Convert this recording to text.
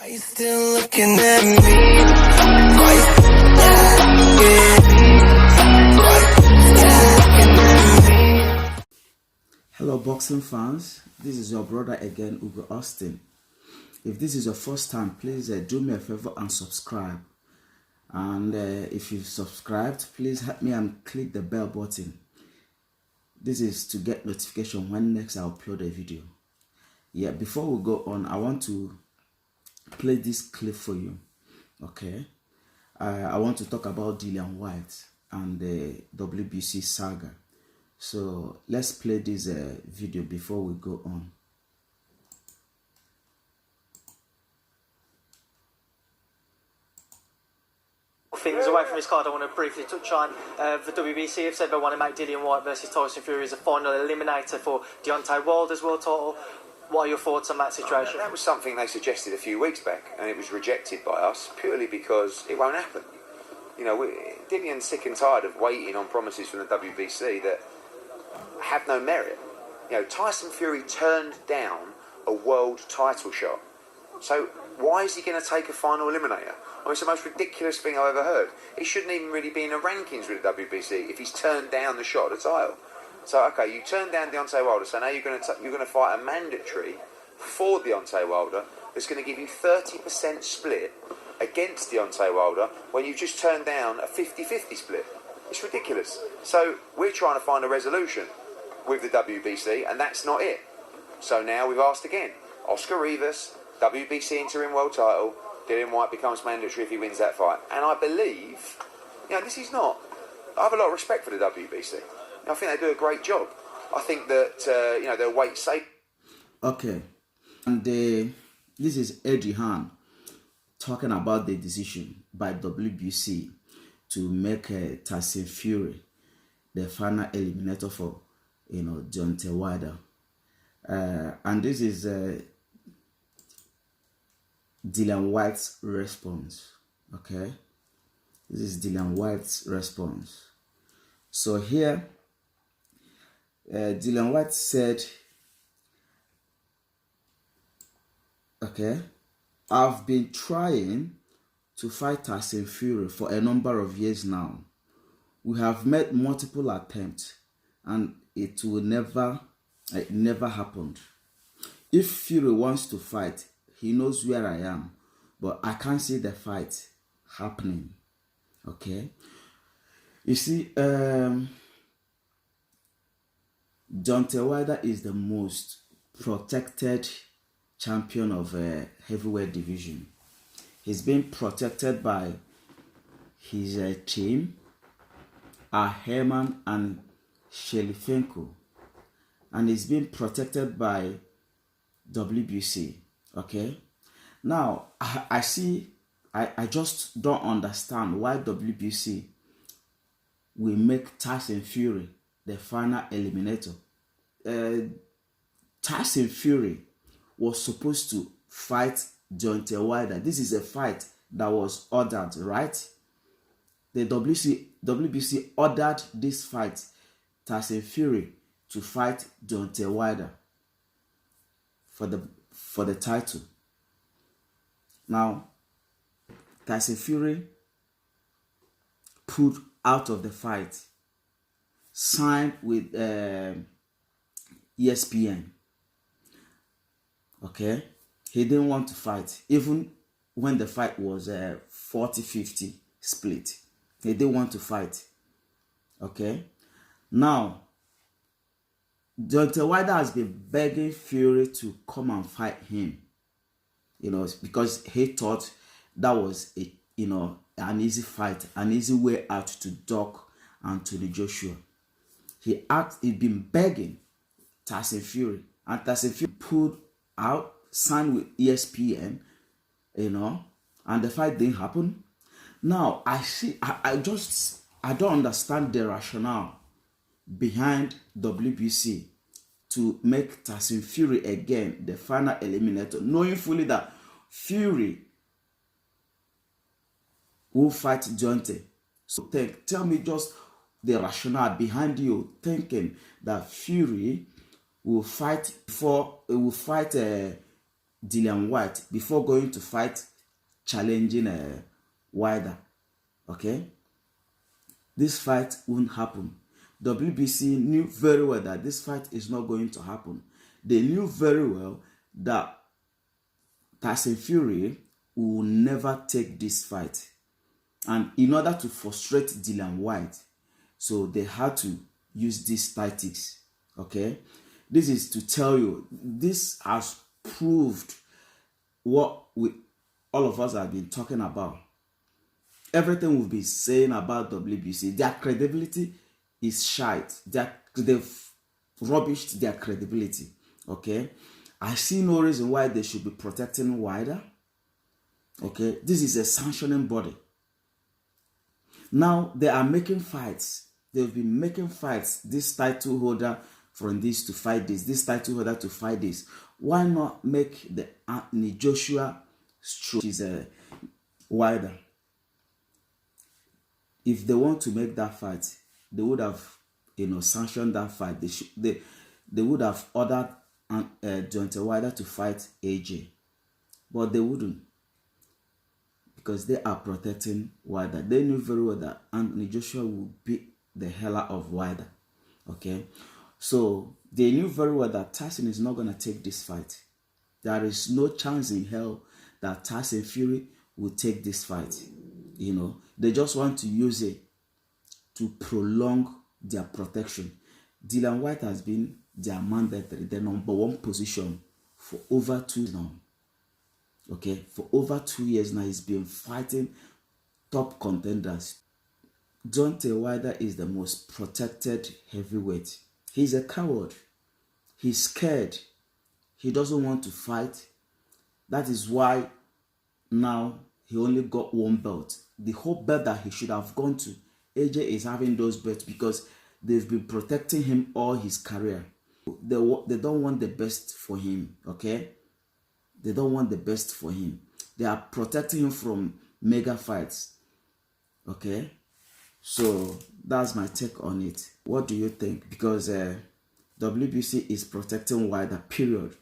Are you still looking at me? Hello boxing fans, this is your brother again, Ugo Austin. If this is your first time, please do me a favor and subscribe. And if you've subscribed, please help me and click the bell button. This is to get notification when next I upload a video. Yeah, before we go on, I want to play this clip for you. Okay, I want to talk about Dillian Whyte and the WBC saga. So let's play this video before we go on. Things away from this card, I want to briefly touch on the WBC have said they want to make Dillian Whyte versus Tyson Fury as a final eliminator for Deontay Wilder's world title. What are your thoughts on that situation? That was something they suggested a few weeks back, and it was rejected by us purely because it won't happen. You know, Dillian's sick and tired of waiting on promises from the WBC that have no merit. You know, Tyson Fury turned down a world title shot. So why is he going to take a final eliminator? I mean, it's the most ridiculous thing I've ever heard. He shouldn't even really be in the rankings with the WBC if he's turned down the shot at the title. So, okay, you turned down Deontay Wilder, so now you're going to fight a mandatory for Deontay Wilder that's going to give you 30% split against Deontay Wilder when you just turned down a 50-50 split. It's ridiculous. So we're trying to find a resolution with the WBC, and that's not it. So now we've asked again. Oscar Rivas, WBC interim world title. Dillian Whyte becomes mandatory if he wins that fight. And I believe, you know, this is not... I have a lot of respect for the WBC. I think they do a great job. I think that, you know, they'll wait safe. Okay. And this is Eddie Hearn talking about the decision by WBC to make Tyson Fury the final eliminator for, you know, Deontay Wilder. And this is Dillian Whyte's response. Okay, this is Dillian Whyte's response. So here, Dillian Whyte said, okay, I've been trying to fight Tyson Fury for a number of years now. We have made multiple attempts and it never happened. If Fury wants to fight, he knows where I am, but I can't see the fight happening. Okay, you see, Deontay Wilder is the most protected champion of heavyweight division. He's been protected by his team, Herman and Shelifenko, and he's been protected by WBC. Okay, now I just don't understand why WBC will make Tyson Fury the final eliminator. Tyson Fury was supposed to fight Deontay Wilder. This is a fight that was ordered, right? The WBC ordered this fight, Tyson Fury, to fight Deontay Wilder for the title. Now, Tyson Fury pulled out of the fight, signed with ESPN. Okay, he didn't want to fight, even when the fight was 40-50 split. He didn't want to fight. Okay, now Deontay Wilder has been begging Fury to come and fight him, you know, because he thought that was a, you know, an easy fight, an easy way out to Doc and to the Joshua. He'd been begging Tyson Fury, and Tyson Fury pulled out, signed with ESPN, you know, and the fight didn't happen. Now I don't understand the rationale behind WBC to make Tyson Fury again the final eliminator, knowing fully that Fury will fight Deontay. So tell me just the rationale behind you thinking that Fury will fight Dillian Whyte before going to fight challenging Wilder. Okay, this fight won't happen. WBC knew very well that this fight is not going to happen. They knew very well that Tyson Fury will never take this fight. And in order to frustrate Dillian Whyte, so they had to use these tactics. Okay, this is to tell you, this has proved what all of us have been talking about. Everything we've been saying about WBC, their credibility is shite. They've rubbished their credibility. Okay, I see no reason why they should be protecting Wilder. Okay, this is a sanctioning body. Now they are making fights. They've been making fights. This title holder from this to fight this title holder to fight this. Why not make the Anthony Joshua stroke, which is a Wilder? If they want to make that fight, they would have, sanctioned that fight. They would have ordered Deontay Wilder to fight AJ, but they wouldn't, because they are protecting Wilder. They knew very well that Anthony Joshua would beat the hell out of Wilder. Okay, so they knew very well that Tyson is not going to take this fight. There is no chance in hell that Tyson Fury will take this fight. They just want to use it to prolong their protection. Dillian Whyte has been their mandatory, the number one position for over 2 years now. Okay, for over 2 years now, he's been fighting top contenders. Deontay Wilder is the most protected heavyweight. He's a coward. He's scared. He doesn't want to fight. That is why now he only got 1 belt. The whole belt that he should have gone to, AJ is having those belts because they've been protecting him all his career. They don't want the best for him, okay? They don't want the best for him. They are protecting him from mega fights, okay? So that's my take on it. What do you think? Because WBC is protecting Wilder, period.